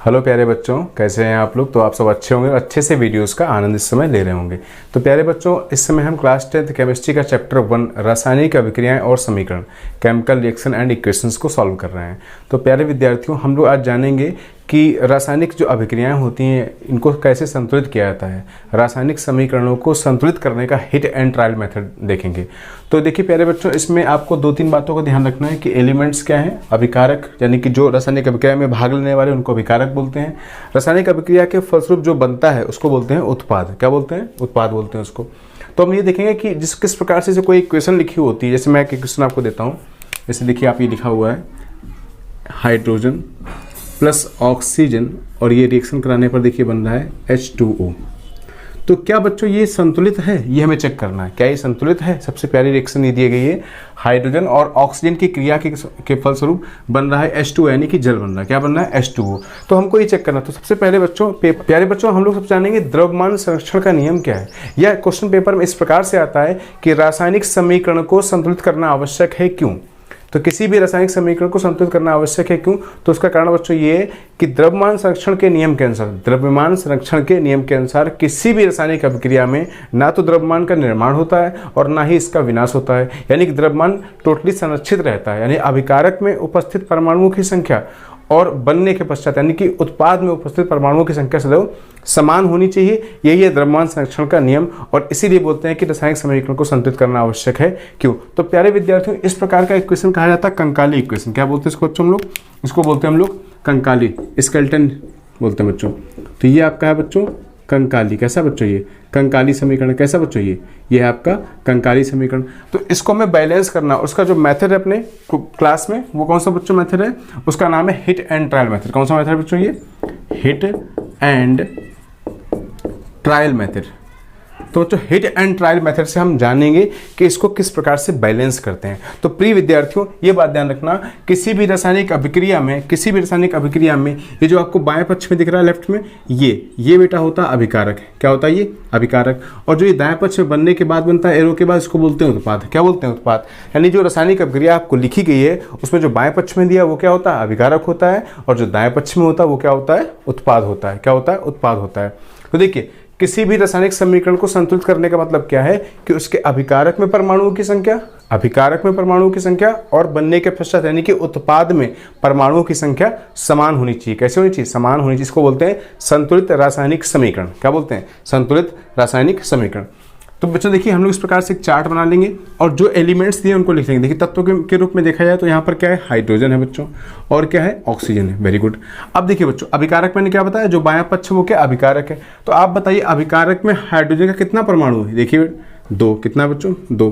Hello प्यारे बच्चों, कैसे हैं आप लोग। तो आप सब अच्छे होंगे, अच्छे से वीडियोस का आनंद इस समय ले रहे होंगे। तो प्यारे बच्चों, इस समय हम क्लास 10th केमिस्ट्री का चैप्टर 1 रासायनिक अभिक्रियाएं और समीकरण केमिकल रिएक्शन एंड इक्वेशंस को सॉल्व कर रहे हैं। तो प्यारे विद्यार्थियों, हम लोग आज जानेंगे कि रासायनिक जो अभिक्रियाएं होती हैं इनको कैसे संतुलित किया जाता है। रासायनिक समीकरणों को संतुलित करने का हिट एंड ट्रायल मेथड देखेंगे। तो देखिए प्यारे बच्चों, इसमें आपको 2-3 बातों का ध्यान रखना है कि एलिमेंट्स क्या हैं। अभिकारक यानी कि जो रासायनिक अभिक्रिया में भाग लेने वाले उनको अभिकारक बोलते हैं। रासायनिक अभिक्रिया के फलस्वरूप जो बनता है उसको बोलते हैं उत्पाद। क्या बोलते हैं? उत्पाद बोलते हैं उसको। तो हम ये देखेंगे कि किस प्रकार से कोई इक्वेशन लिखी होती है। जैसे मैं एक इक्वेशन आपको देता हूँ। जैसे देखिए, आप ये लिखा हुआ है हाइड्रोजन प्लस ऑक्सीजन और ये रिएक्शन कराने पर देखिए बन रहा है H2O। तो क्या बच्चों ये संतुलित है? ये हमें चेक करना है, क्या ये संतुलित है। सबसे प्यारी रिएक्शन ये दी गई है, हाइड्रोजन और ऑक्सीजन की क्रिया के फलस्वरूप बन रहा है H2O यानी कि जल बन रहा है। क्या बन रहा है? H2O। तो हमको ये चेक करना। तो सबसे पहले बच्चों, प्यारे बच्चों, हम लोग सब जानेंगे द्रव्यमान संरक्षण का नियम क्या है। यह क्वेश्चन पेपर में इस प्रकार से आता है कि रासायनिक समीकरण को संतुलित करना आवश्यक है क्यों। तो किसी भी रासायनिक समीकरण को संतुलित करना आवश्यक है क्यों, तो उसका कारण बच्चों ये है कि द्रव्यमान संरक्षण के नियम के अनुसार किसी भी रासायनिक अभिक्रिया में ना तो द्रव्यमान का निर्माण होता है और ना ही इसका विनाश होता है। यानी कि द्रव्यमान टोटली संरक्षित रहता है। यानी अभिकारक में उपस्थित परमाणुओं की संख्या और बनने के पश्चात यानी कि उत्पाद में उपस्थित परमाणुओं की संख्या सदैव समान होनी चाहिए। यही है द्रव्यमान संरक्षण का नियम, और इसीलिए बोलते हैं कि रासायनिक समीकरण को संतुलित करना आवश्यक है क्यों। तो प्यारे विद्यार्थियों, इस प्रकार का इक्वेशन कहा जाता है कंकाली इक्वेशन। क्या बोलते हैं इसको बच्चों हम लोग? इसको बोलते हैं हम लोग कंकाली, स्केलेटन बोलते हैं बच्चों। तो ये आपका है बच्चों कंकाली। कैसा बच्चों? ये कंकाली समीकरण। कैसा बच्चों? ये है आपका कंकाली समीकरण। तो इसको हमें बैलेंस करना, उसका जो मेथड है अपने क्लास में वो कौन सा बच्चों मेथड है? उसका नाम है हिट एंड ट्रायल मेथड। कौन सा मेथड है बच्चों? ये हिट एंड ट्रायल मेथड। तो बच्चों हिट एंड ट्रायल मेथड से हम जानेंगे कि इसको किस प्रकार से बैलेंस करते हैं। तो प्रिय विद्यार्थियों, ये बात ध्यान रखना, किसी भी रासायनिक अभिक्रिया में ये जो आपको बाएं पक्ष में दिख रहा है लेफ्ट में, ये बेटा होता है अभिकारक। क्या होता है? ये अभिकारक। और जो ये दाएं पक्ष में बनने के बाद बनता है एरो के बाद, इसको बोलते हैं उत्पाद। क्या बोलते हैं? उत्पाद। यानी जो रासायनिक अभिक्रिया आपको लिखी गई है उसमें जो बाएं पक्ष में दिया वो क्या होता है? अभिकारक होता है, और जो दाएं पक्ष में होता है वो क्या होता है? उत्पाद होता है। क्या होता है? उत्पाद होता है। तो देखिए, किसी भी रासायनिक समीकरण को संतुलित करने का मतलब क्या है कि उसके अभिकारक में परमाणुओं की संख्या और बनने के पश्चात यानी कि उत्पाद में परमाणुओं की संख्या समान होनी चाहिए। कैसे होनी चाहिए? समान होनी चाहिए। इसको बोलते हैं संतुलित रासायनिक समीकरण। क्या बोलते हैं? संतुलित रासायनिक समीकरण। तो बच्चों देखिए, हम लोग इस प्रकार से एक चार्ट बना लेंगे और जो एलिमेंट्स दिए उनको लिख लेंगे। देखिए, तत्वों के रूप में देखा जाए तो यहाँ पर क्या है? हाइड्रोजन है बच्चों, और क्या है? ऑक्सीजन है। Very good. अब देखिए बच्चों, अभिकारक मैंने क्या बताया? जो बायां पक्ष वो क्या? अभिकारक है। तो आप बताइए अभिकारक में हाइड्रोजन का कितना परमाणु है? देखिए 2। कितना बच्चों? 2।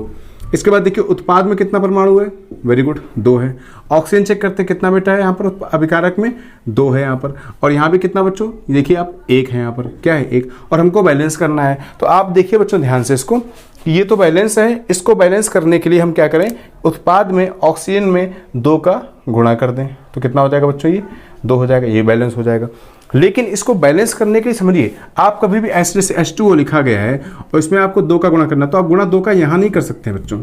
इसके बाद देखिए उत्पाद में कितना परमाणु है? वेरी गुड, 2 है। ऑक्सीजन चेक करते हैं कितना बेटा है यहाँ पर अभिकारक में? 2 है यहाँ पर। और यहाँ भी कितना बच्चों? देखिए आप 1 है यहाँ पर। क्या है? 1। और हमको बैलेंस करना है। तो आप देखिए बच्चों ध्यान से इसको, ये तो बैलेंस है। इसको बैलेंस करने के लिए हम क्या करें? उत्पाद में ऑक्सीजन में 2 का गुणा कर दें। तो कितना हो जाएगा बच्चों? ये 2 हो जाएगा। ये बैलेंस हो जाएगा। लेकिन इसको बैलेंस करने के लिए समझिए, आप कभी भी ऐसे जैसे H2O लिखा गया है और इसमें आपको 2 का गुणा करना, तो आप गुणा 2 का यहाँ नहीं कर सकते हैं बच्चों।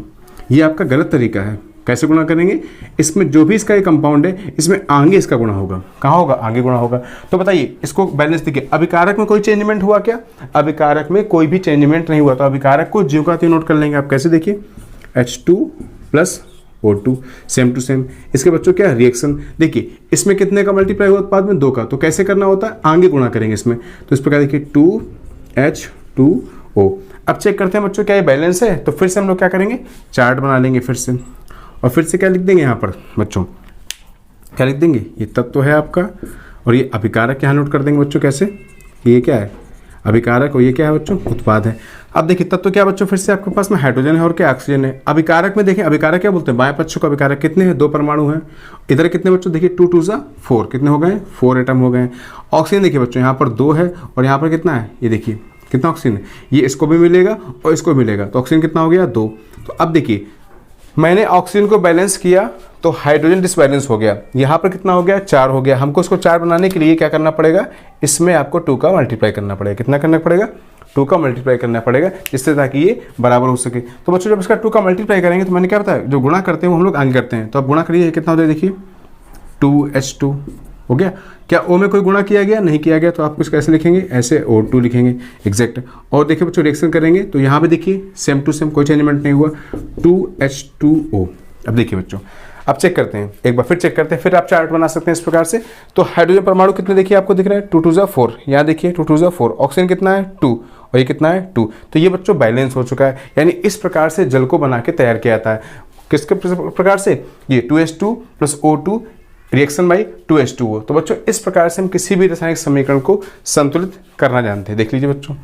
ये आपका गलत तरीका है। कैसे गुणा करेंगे? इसमें जो भी इसका ये कंपाउंड है इसमें आगे इसका गुणा होगा। कहाँ होगा? आगे गुणा होगा। तो बताइए इसको बैलेंस देखिए, अभिकारक में कोई चेंजमेंट हुआ क्या? अभिकारक में कोई भी चेंजमेंट नहीं हुआ। तो अभिकारक को ज्यों का त्यों नोट कर लेंगे आप। कैसे? देखिए H2 plus O2 same to same. इसके बच्चों क्या है? रिएक्शन। देखिए इसमें कितने का मल्टीप्लाई हुआ? उत्पाद में 2 का। तो कैसे करना होता है? आगे गुणा करेंगे इसमें। तो इस प्रकार देखिए 2H2O। अब चेक करते हैं बच्चों क्या ये बैलेंस है। तो फिर से हम लोग क्या करेंगे? चार्ट बना लेंगे फिर से, और फिर से क्या लिख देंगे यहाँ पर बच्चों? क्या लिख देंगे? ये तत्व है आपका, और ये अभिकारक यहाँ नोट कर देंगे बच्चों। कैसे? ये क्या है? अभिकारक, और ये क्या है बच्चों? उत्पाद है। अब देखिए तत्व क्या बच्चों? फिर से आपके पास में हाइड्रोजन है और क्या? ऑक्सीजन है। अभिकारक में देखिए, अभिकारक क्या बोलते हैं? बाएं पक्ष को अभिकारक कितने हैं? 2 परमाणु हैं। इधर कितने बच्चों? देखिए 2 2 जा 4। कितने हो गए? 4 एटम हो गए। ऑक्सीजन देखिए बच्चों, यहाँ पर 2 है और यहाँ पर कितना है? ये देखिए कितना ऑक्सीजन है। ये इसको भी मिलेगा और इसको भी मिलेगा। तो ऑक्सीजन कितना हो गया? 2। तो अब देखिए मैंने ऑक्सीजन को बैलेंस किया तो हाइड्रोजन डिसबैलेंस हो गया। यहाँ पर कितना हो गया? 4 हो गया। हमको इसको 4 बनाने के लिए क्या करना पड़ेगा? इसमें आपको 2 का मल्टीप्लाई करना पड़ेगा। कितना करना पड़ेगा? 2 का मल्टीप्लाई करना पड़ेगा, जिससे ताकि ये बराबर हो सके। तो बच्चों जब इसका 2 का मल्टीप्लाई करेंगे तो मैंने क्या बताया? जो गुणा करते हैं वो हम लोग आगे करते हैं। तो अब गुणा करिए, कितना हो जाए? देखिए 2H2 हो गया। क्या O में कोई गुणा किया गया? नहीं किया गया, तो आप कुछ कैसे लिखेंगे? ऐसे O2 लिखेंगे, एग्जैक्ट। और देखिए बच्चों रिएक्शन करेंगे तो यहाँ पे देखिए सेम टू सेम, कोई चेंजमेंट नहीं हुआ, 2H2O। अब देखिए बच्चों, अब चेक करते हैं, एक बार फिर चेक करते हैं, फिर आप चार्ट बना सकते हैं इस प्रकार से। तो हाइड्रोजन परमाणु कितने देखिए आपको दिख रहा है? 2 2 जा 4, यहाँ देखिए 2 2 जा 4, ऑक्सीजन कितना है? 2, और ये कितना है? 2। तो ये बच्चों बैलेंस हो चुका है, यानी इस प्रकार से जल को बना के तैयार किया जाता है। किसके प्रकार से? ये 2H2 plus O2 reaction by 2H2O। तो बच्चों इस प्रकार से हम किसी भी रासायनिक समीकरण को संतुलित करना जानते हैं। देख लीजिए बच्चों।